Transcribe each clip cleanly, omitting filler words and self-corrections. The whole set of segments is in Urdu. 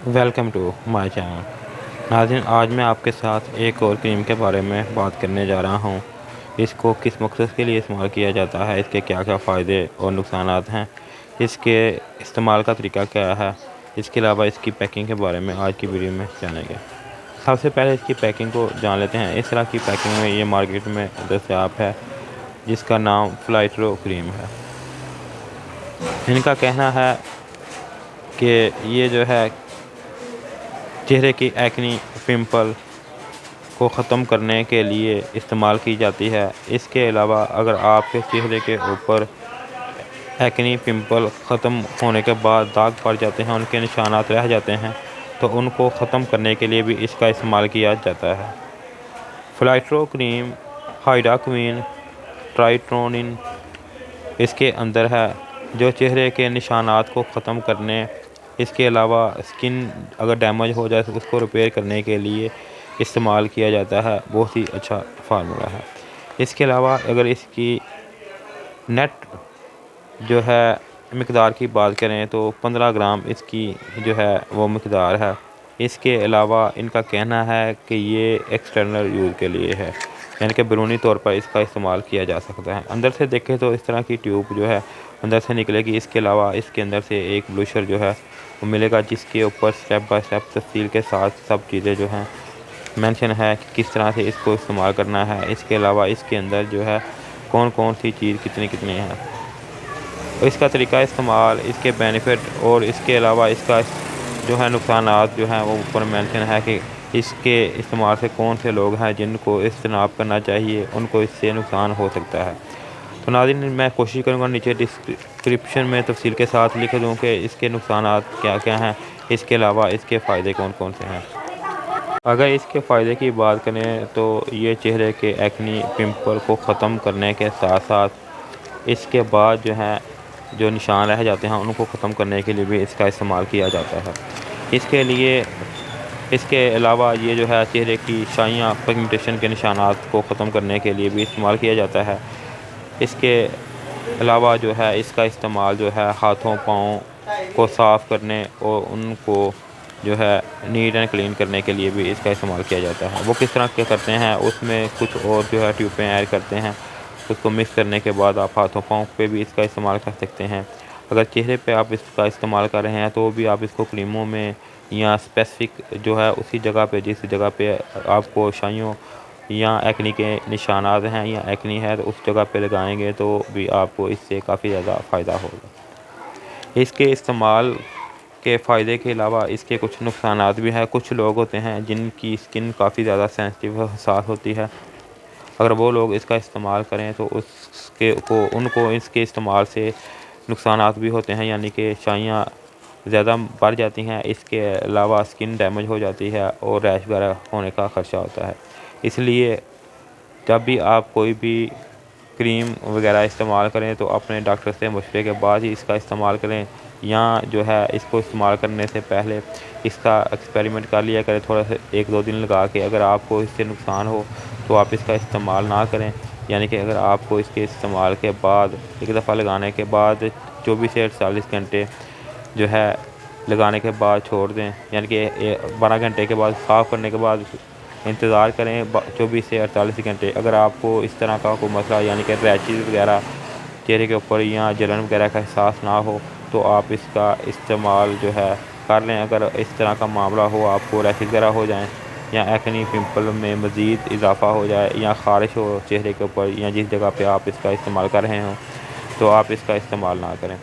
Welcome to my channel. ناظرین، آج میں آپ کے ساتھ ایک اور کریم کے بارے میں بات کرنے جا رہا ہوں۔ اس کو کس مقصد کے لیے استعمال کیا جاتا ہے، اس کے کیا کیا فائدے اور نقصانات ہیں، اس کے استعمال کا طریقہ کیا ہے، اس کے علاوہ اس کی پیکنگ کے بارے میں آج کی ویڈیو میں جانیں گے۔ سب سے پہلے اس کی پیکنگ کو جان لیتے ہیں۔ اس طرح کی پیکنگ میں یہ مارکیٹ میں دستیاب ہے، جس کا نام فلائٹرو کریم ہے۔ ان کا کہنا ہے کہ یہ جو ہے چہرے کی ایکنی پمپل کو ختم کرنے کے لیے استعمال کی جاتی ہے۔ اس کے علاوہ اگر آپ کے چہرے کے اوپر ایکنی پمپل ختم ہونے کے بعد داغ پڑ جاتے ہیں، ان کے نشانات رہ جاتے ہیں، تو ان کو ختم کرنے کے لیے بھی اس کا استعمال کیا جاتا ہے۔ فلائٹرو کریم ہائیڈراکوین ٹرائیٹونین اس کے اندر ہے، جو چہرے کے نشانات کو ختم کرنے، اس کے علاوہ سکن اگر ڈیمیج ہو جائے تو اس کو ریپیئر کرنے کے لیے استعمال کیا جاتا ہے۔ بہت ہی اچھا فارمولہ ہے۔ اس کے علاوہ اگر اس کی نیٹ جو ہے مقدار کی بات کریں تو 15 گرام اس کی جو ہے وہ مقدار ہے۔ اس کے علاوہ ان کا کہنا ہے کہ یہ ایکسٹرنل یوز کے لیے ہے، یعنی کہ بیرونی طور پر اس کا استعمال کیا جا سکتا ہے۔ اندر سے دیکھیں تو اس طرح کی ٹیوب جو ہے اندر سے نکلے گی۔ اس کے علاوہ اس کے اندر سے ایک بلوشر جو ہے وہ ملے گا، جس کے اوپر سٹیپ بائی سٹیپ تفصیل کے ساتھ سب چیزیں جو ہیں مینشن ہے کہ کس طرح سے اس کو استعمال کرنا ہے۔ اس کے علاوہ اس کے اندر جو ہے کون کون سی چیز کتنی ہے، اس کا طریقہ استعمال، اس کے بینیفٹ اور اس کے علاوہ اس کا جو ہے نقصانات جو ہیں وہ اوپر مینشن ہے کہ اس کے استعمال سے کون سے لوگ ہیں جن کو اجتناب کرنا چاہیے، ان کو اس سے نقصان ہو سکتا ہے۔ تو ناظرین، میں کوشش کروں گا نیچے ڈسکرپشن میں تفصیل کے ساتھ لکھ دوں کہ اس کے نقصانات کیا کیا ہیں، اس کے علاوہ اس کے فائدے کون کون سے ہیں۔ اگر اس کے فائدے کی بات کریں تو یہ چہرے کے ایکنی پمپل کو ختم کرنے کے ساتھ ساتھ اس کے بعد جو ہے جو نشان رہ جاتے ہیں ان کو ختم کرنے کے لیے بھی اس کا استعمال کیا جاتا ہے۔ اس کے علاوہ یہ جو ہے چہرے کی شائع پگمنٹیشن کے نشانات کو ختم کرنے کے لیے بھی استعمال کیا جاتا ہے۔ اس کے علاوہ جو ہے اس کا استعمال جو ہے ہاتھوں پاؤں کو صاف کرنے اور ان کو جو ہے نیٹ اینڈ کلین کرنے کے لیے بھی اس کا استعمال کیا جاتا ہے۔ وہ کس طرح کے کرتے ہیں، اس میں کچھ اور جو ہے ٹیوبیں ایڈ کرتے ہیں، اس کو مکس کرنے کے بعد آپ ہاتھوں پاؤں پہ بھی اس کا استعمال کر سکتے ہیں۔ اگر چہرے پہ آپ اس کا استعمال کر رہے ہیں تو بھی آپ اس کو کریموں میں یا اسپیسیفک جو ہے اسی جگہ پہ جس جگہ پہ آپ کو شائیوں یا ایکنی کے نشانات ہیں یا ایکنی ہے تو اس جگہ پہ لگائیں گے تو بھی آپ کو اس سے کافی زیادہ فائدہ ہوگا۔ اس کے استعمال کے فائدے کے علاوہ اس کے کچھ نقصانات بھی ہیں۔ کچھ لوگ ہوتے ہیں جن کی سکن کافی زیادہ سینسٹیو حساس ہوتی ہے، اگر وہ لوگ اس کا استعمال کریں تو ان کو اس کے استعمال سے نقصانات بھی ہوتے ہیں، یعنی کہ شائیاں زیادہ بڑھ جاتی ہیں۔ اس کے علاوہ سکن ڈیمیج ہو جاتی ہے اور ریش وغیرہ ہونے کا خدشہ ہوتا ہے۔ اس لیے جب بھی آپ کوئی بھی کریم وغیرہ استعمال کریں تو اپنے ڈاکٹر سے مشورے کے بعد ہی اس کا استعمال کریں، یا جو ہے اس کو استعمال کرنے سے پہلے اس کا ایکسپیریمنٹ کر لیا کریں تھوڑا سا 1-2 دن لگا کے۔ اگر آپ کو اس سے نقصان ہو تو آپ اس کا استعمال نہ کریں، یعنی کہ اگر آپ کو اس کے استعمال کے بعد ایک دفعہ لگانے کے بعد 24 سے 48 گھنٹے جو ہے لگانے کے بعد چھوڑ دیں، یعنی کہ 12 گھنٹے کے بعد صاف کرنے کے بعد انتظار کریں 24 سے 48 گھنٹے۔ اگر آپ کو اس طرح کا کوئی مسئلہ یعنی کہ ریشز وغیرہ چہرے کے اوپر یا جلن وغیرہ کا احساس نہ ہو تو آپ اس کا استعمال جو ہے کر لیں۔ اگر اس طرح کا معاملہ ہو، آپ کو ریشز وغیرہ ہو جائیں یا ایکنی پمپل میں مزید اضافہ ہو جائے یا خارش ہو چہرے کے اوپر یا جس جگہ پہ آپ اس کا استعمال کر رہے ہوں، تو آپ اس کا استعمال نہ کریں۔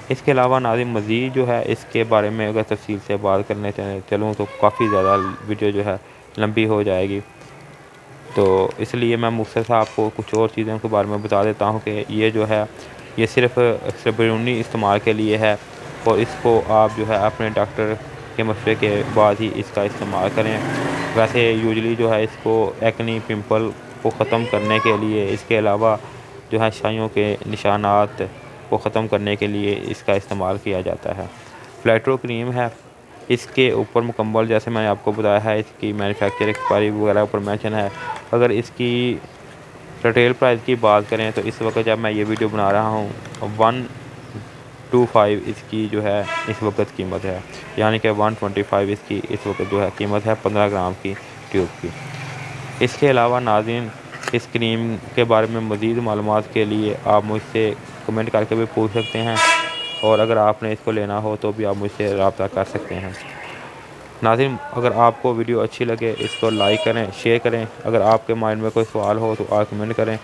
اس کے علاوہ ناظرین، مزید جو ہے اس کے بارے میں اگر تفصیل سے بات کرنے چلوں تو کافی زیادہ ویڈیو جو ہے لمبی ہو جائے گی، تو اس لیے میں مختصر آپ کو کچھ اور چیزوں کے بارے میں بتا دیتا ہوں کہ یہ جو ہے یہ صرف بیرونی استعمال کے لیے ہے، اور اس کو آپ جو ہے اپنے ڈاکٹر کے مشورے کے بعد ہی اس کا استعمال کریں۔ ویسے یوزلی جو ہے اس کو ایکنی پمپل کو ختم کرنے کے لیے، اس کے علاوہ جو ہے شائیوں کے نشانات کو ختم کرنے کے لیے اس کا استعمال کیا جاتا ہے۔ فلائٹرو کریم ہے، اس کے اوپر مکمل جیسے میں نے آپ کو بتایا ہے اس کی مینوفیکچر ایکسپائری وغیرہ اوپر مینشن ہے۔ اگر اس کی ریٹیل پرائس کی بات کریں تو اس وقت جب میں یہ ویڈیو بنا رہا ہوں 125 اس کی جو ہے اس وقت قیمت ہے، یعنی کہ 125 اس کی اس وقت جو ہے قیمت ہے 15 گرام کی ٹیوب کی۔ اس کے علاوہ ناظرین، اس کریم کے بارے میں مزید معلومات کے لیے آپ مجھ سے کمنٹ کر کے بھی پوچھ سکتے ہیں، اور اگر آپ نے اس کو لینا ہو تو بھی آپ مجھ سے رابطہ کر سکتے ہیں۔ ناظرین، اگر آپ کو ویڈیو اچھی لگے اس کو لائک کریں، شیئر کریں۔ اگر آپ کے مائنڈ میں کوئی سوال ہو تو آپ کمنٹ کریں۔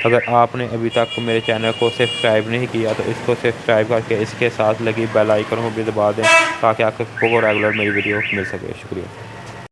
اگر آپ نے ابھی تک میرے چینل کو سبسکرائب نہیں کیا تو اس کو سبسکرائب کر کے اس کے ساتھ لگی بیل آئیکن کو بھی دبا دیں تاکہ آپ کو ریگولر میری ویڈیو مل سکے۔ شکریہ۔